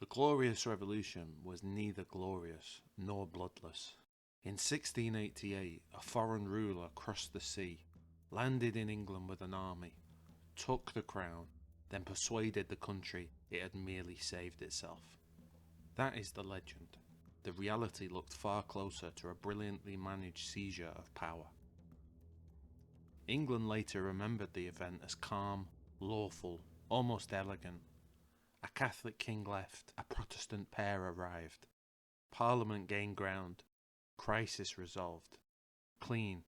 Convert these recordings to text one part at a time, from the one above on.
The Glorious Revolution was neither glorious nor bloodless. In 1688, a foreign ruler crossed the sea, landed in England with an army, took the crown, then persuaded the country it had merely saved itself. That is the legend. The reality looked far closer to a brilliantly managed seizure of power. England later remembered the event as calm, lawful, almost elegant. A Catholic king left, a Protestant pair arrived. Parliament gained ground, crisis resolved. Clean,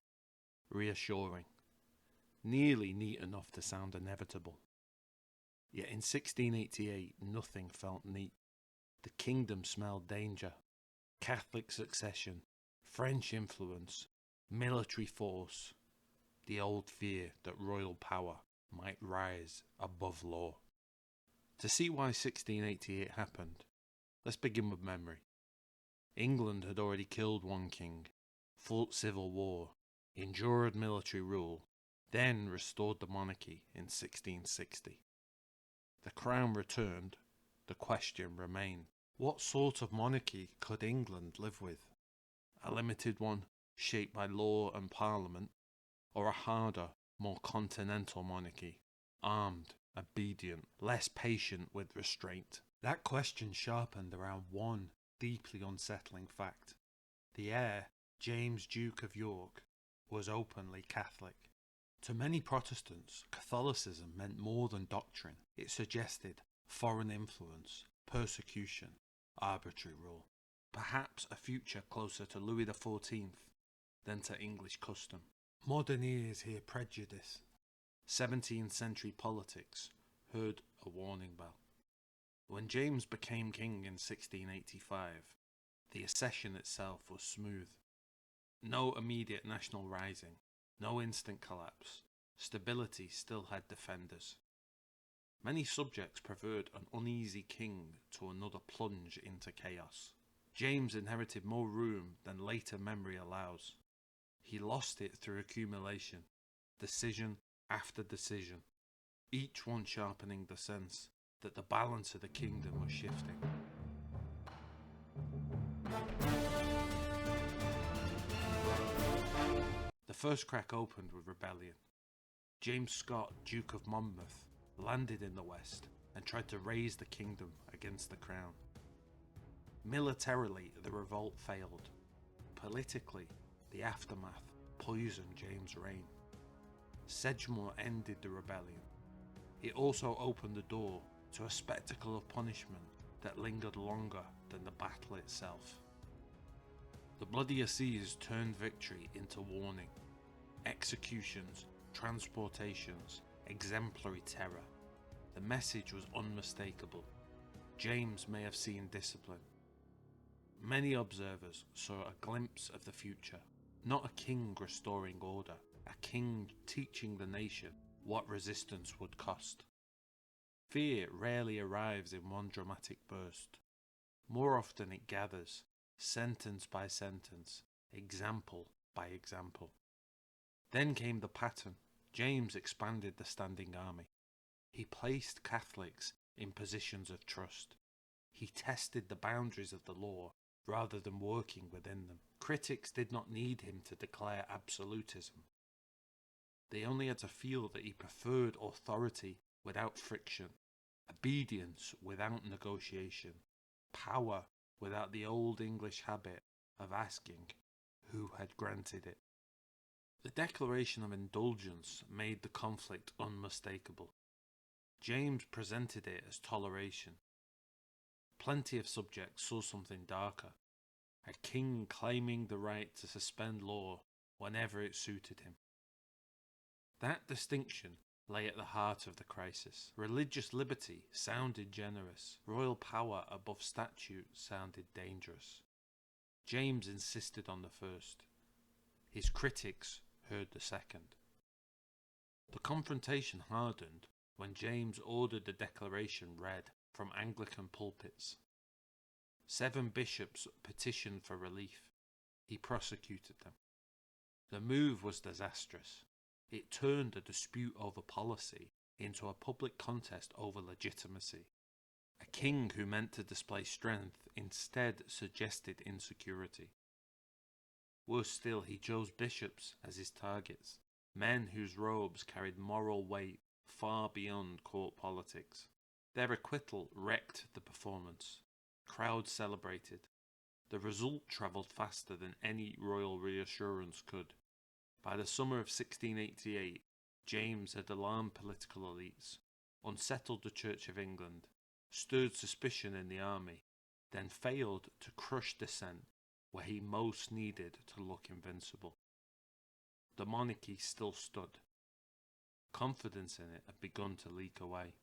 reassuring. Nearly neat enough to sound inevitable. Yet in 1688 nothing felt neat. The kingdom smelled danger. Catholic succession, French influence, military force. The old fear that royal power might rise above law. To see why 1688 happened, let's begin with memory. England had already killed one king, fought civil war, endured military rule, then restored the monarchy in 1660. The crown returned, the question remained. What sort of monarchy could England live with? A limited one, shaped by law and parliament, or a harder, more continental monarchy, armed, obedient, less patient with restraint? That question sharpened around one deeply unsettling fact. The heir, James Duke of York, was openly Catholic. To many Protestants, Catholicism meant more than doctrine. It suggested foreign influence, persecution, arbitrary rule. Perhaps a future closer to Louis XIV than to English custom. Modern ears hear prejudice. 17th century politics heard a warning bell. When James became king in 1685, the accession itself was smooth. No immediate national rising, no instant collapse. Stability still had defenders. Many subjects preferred an uneasy king to another plunge into chaos. James inherited more room than later memory allows. He lost it through accumulation, decision after decision, each one sharpening the sense that the balance of the kingdom was shifting. The first crack opened with rebellion. James Scott, Duke of Monmouth, landed in the west and tried to raise the kingdom against the crown. Militarily, the revolt failed. Politically, the aftermath poisoned James' reign. Sedgemoor ended the rebellion. It also opened the door to a spectacle of punishment that lingered longer than the battle itself. The Bloody Assize turned victory into warning. Executions, transportations, exemplary terror. The message was unmistakable. James may have seen discipline. Many observers saw a glimpse of the future. Not a king restoring order, a king teaching the nation what resistance would cost. Fear rarely arrives in one dramatic burst. More often it gathers, sentence by sentence, example by example. Then came the pattern. James expanded the standing army. He placed Catholics in positions of trust. He tested the boundaries of the law rather than working within them. Critics did not need him to declare absolutism. They only had to feel that he preferred authority without friction, obedience without negotiation, power without the old English habit of asking who had granted it. The Declaration of Indulgence made the conflict unmistakable. James presented it as toleration. Plenty of subjects saw something darker, a king claiming the right to suspend law whenever it suited him. That distinction lay at the heart of the crisis. Religious liberty sounded generous. Royal power above statute sounded dangerous. James insisted on the first. His critics heard the second. The confrontation hardened when James ordered the declaration read from Anglican pulpits. 7 bishops petitioned for relief. He prosecuted them. The move was disastrous. It turned a dispute over policy into a public contest over legitimacy. A king who meant to display strength instead suggested insecurity. Worse still, he chose bishops as his targets, men whose robes carried moral weight far beyond court politics. Their acquittal wrecked the performance. Crowds celebrated. The result travelled faster than any royal reassurance could. By the summer of 1688, James had alarmed political elites, unsettled the Church of England, stirred suspicion in the army, then failed to crush dissent where he most needed to look invincible. The monarchy still stood. Confidence in it had begun to leak away.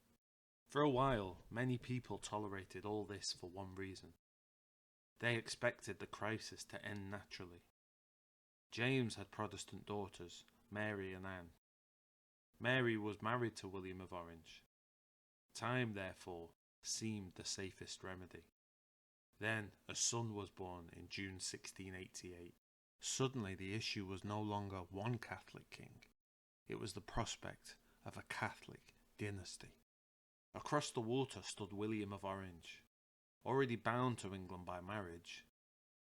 For a while, many people tolerated all this for one reason. They expected the crisis to end naturally. James had Protestant daughters, Mary and Anne. Mary was married to William of Orange. Time, therefore, seemed the safest remedy. Then a son was born in June 1688. Suddenly the issue was no longer one Catholic king. It was the prospect of a Catholic dynasty. Across the water stood William of Orange, already bound to England by marriage,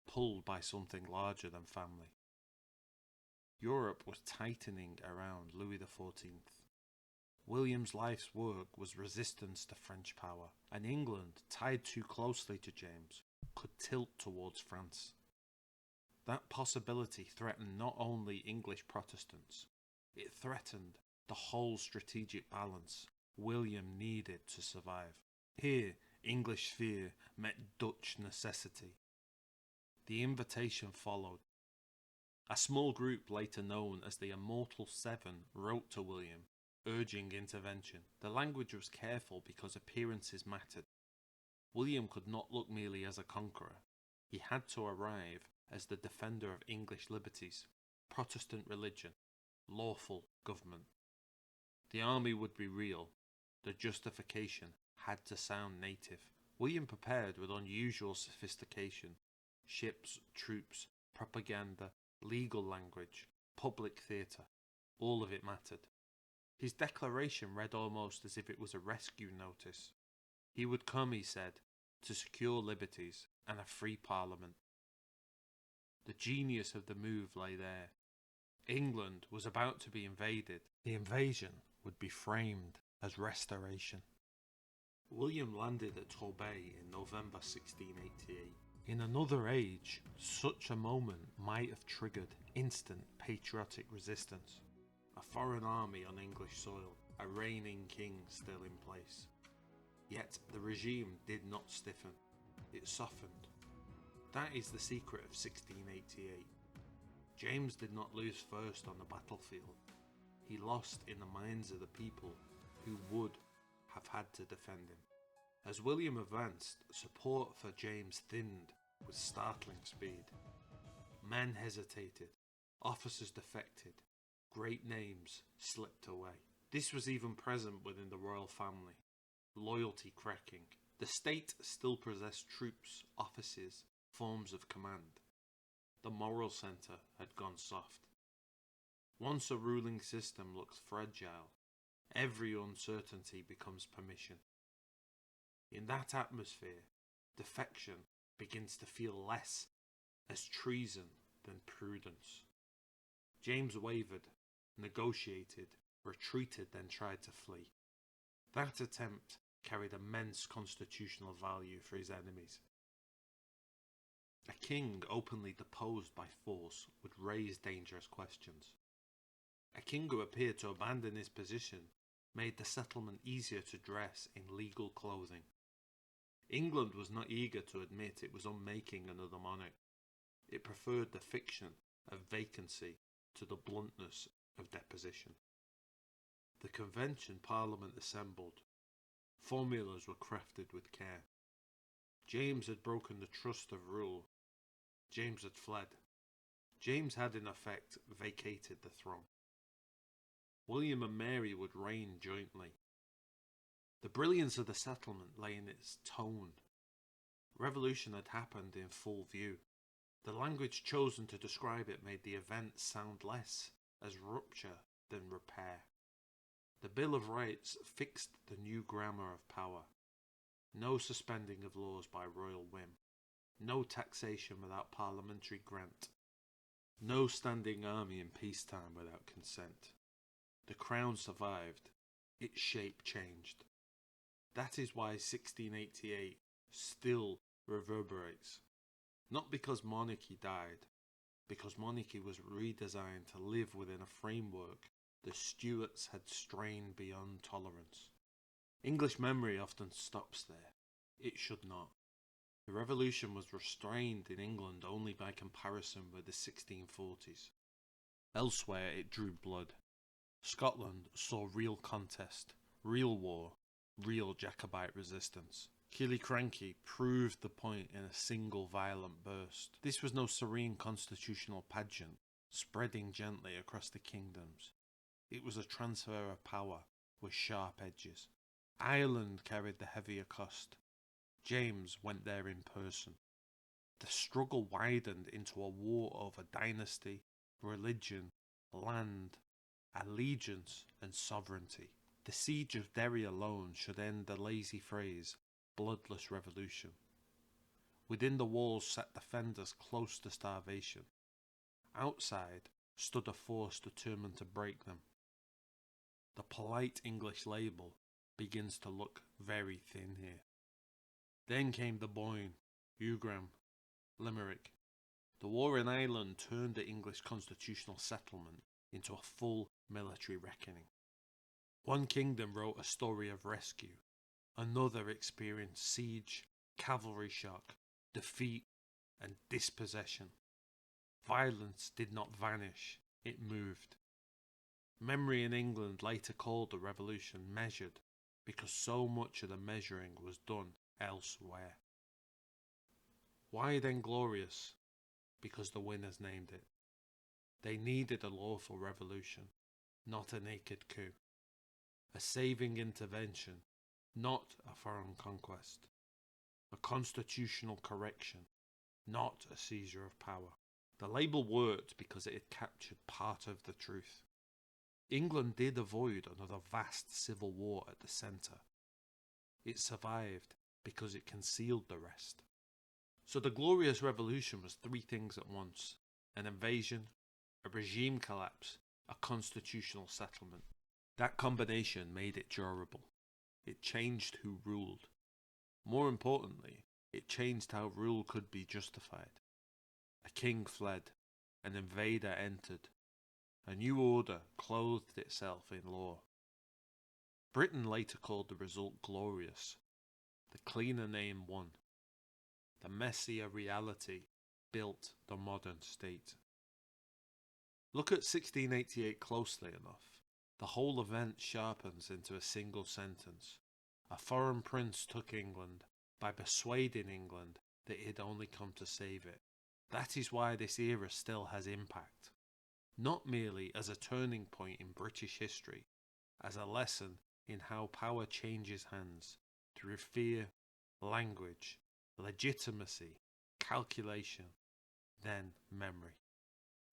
pulled by something larger than family. Europe was tightening around Louis XIV. William's life's work was resistance to French power, and England, tied too closely to James, could tilt towards France. That possibility threatened not only English Protestants, it threatened the whole strategic balance William needed to survive. Here, English fear met Dutch necessity. The invitation followed. A small group later known as the Immortal Seven wrote to William, urging intervention. The language was careful because appearances mattered. William could not look merely as a conqueror. He had to arrive as the defender of English liberties, Protestant religion, lawful government. The army would be real. The justification had to sound native. William prepared with unusual sophistication. Ships, troops, propaganda, legal language, public theatre, all of it mattered. His declaration read almost as if it was a rescue notice. He would come, he said, to secure liberties and a free parliament. The genius of the move lay there. England was about to be invaded. The invasion would be framed as restoration. William landed at Torbay in November 1688. In another age, such a moment might have triggered instant patriotic resistance. A foreign army on English soil, a reigning king still in place. Yet the regime did not stiffen, it softened. That is the secret of 1688. James did not lose first on the battlefield. He lost in the minds of the people who would have had to defend him. As William advanced, support for James thinned with startling speed. Men hesitated, officers defected, great names slipped away. This was even present within the royal family. Loyalty cracking. The state still possessed troops, offices, forms of command. The moral centre had gone soft. Once a ruling system looks fragile, every uncertainty becomes permission. In that atmosphere, defection begins to feel less as treason than prudence. James wavered, negotiated, retreated, then tried to flee. That attempt carried immense constitutional value for his enemies. A king openly deposed by force would raise dangerous questions. A king who appeared to abandon his position made the settlement easier to dress in legal clothing. England was not eager to admit it was unmaking another monarch. It preferred the fiction of vacancy to the bluntness of deposition. The convention parliament assembled. Formulas were crafted with care. James had broken the trust of rule. James had fled. James had in effect vacated the throne. William and Mary would reign jointly. The brilliance of the settlement lay in its tone. Revolution had happened in full view. The language chosen to describe it made the event sound less as rupture than repair. The Bill of Rights fixed the new grammar of power. No suspending of laws by royal whim. No taxation without parliamentary grant. No standing army in peacetime without consent. The crown survived. Its shape changed. That is why 1688 still reverberates. Not because monarchy died, because monarchy was redesigned to live within a framework the Stuarts had strained beyond tolerance. English memory often stops there. It should not. The revolution was restrained in England only by comparison with the 1640s. Elsewhere it drew blood. Scotland saw real contest, real war, real Jacobite resistance. Killiecrankie proved the point in a single violent burst. This was no serene constitutional pageant spreading gently across the kingdoms. It was a transfer of power with sharp edges. Ireland carried the heavier cost. James went there in person. The struggle widened into a war over dynasty, religion, land, allegiance and sovereignty. The Siege of Derry alone should end the lazy phrase, bloodless revolution. Within the walls sat defenders close to starvation. Outside stood a force determined to break them. The polite English label begins to look very thin here. Then came the Boyne, Aughrim, Limerick. The war in Ireland turned the English constitutional settlement into a full military reckoning. One kingdom wrote a story of rescue. Another experienced siege, cavalry shock, defeat, and dispossession. Violence did not vanish, it moved. Memory in England later called the revolution measured because so much of the measuring was done elsewhere. Why then glorious? Because the winners named it. They needed a lawful revolution, not a naked coup. A saving intervention, not a foreign conquest. A constitutional correction, not a seizure of power. The label worked because it had captured part of the truth. England did avoid another vast civil war at the centre. It survived because it concealed the rest. So the Glorious Revolution was three things at once: an invasion, a regime collapse, a constitutional settlement. That combination made it durable. It changed who ruled. More importantly, it changed how rule could be justified. A king fled, an invader entered. A new order clothed itself in law. Britain later called the result glorious. The cleaner name won. The messier reality built the modern state. Look at 1688 closely enough. The whole event sharpens into a single sentence. A foreign prince took England by persuading England that it had only come to save it. That is why this era still has impact. Not merely as a turning point in British history, as a lesson in how power changes hands through fear, language, legitimacy, calculation, then memory.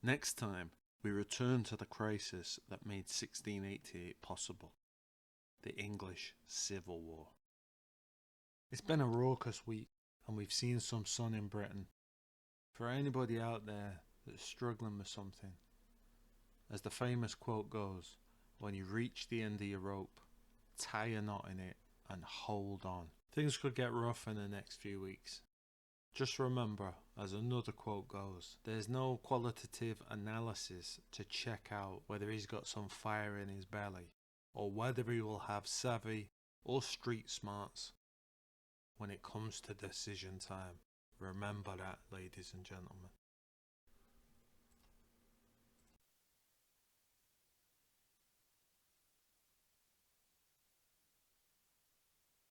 Next time, we return to the crisis that made 1688 possible, the English Civil War. It's been a raucous week, and we've seen some sun in Britain. For anybody out there that's struggling with something, as the famous quote goes, when you reach the end of your rope, tie a knot in it and hold on. Things could get rough in the next few weeks. Just remember, as another quote goes, there's no qualitative analysis to check out whether he's got some fire in his belly, or whether he will have savvy or street smarts when it comes to decision time. Remember that, ladies and gentlemen.